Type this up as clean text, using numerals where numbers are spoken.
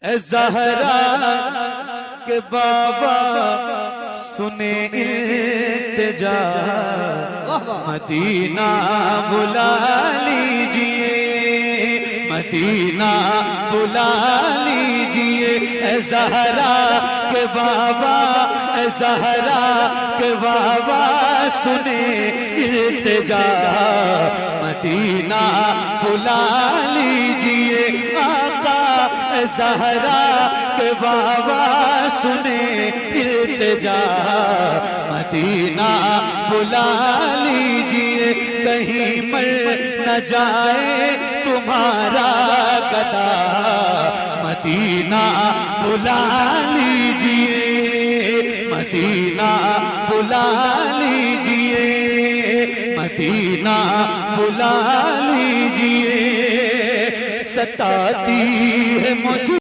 اے زہرا کہ بابا سنے التجا، مدینہ بلا لیجئے، مدینہ بلا لیجئے۔ اے زہرا کہ بابا، اے زہرا کہ بابا سنے التجا، مدینہ بلا لیجئے۔ آقا اے زہرا کہ بابا سنے التجا، مدینہ بلا لیجئے۔ کہیں مر نہ جائے تمہارا گدا، مدینہ بلا لیجئے، مدینہ بلا لیجئے، مدینہ بلا لیجئے۔ ستاتی ہے مجھ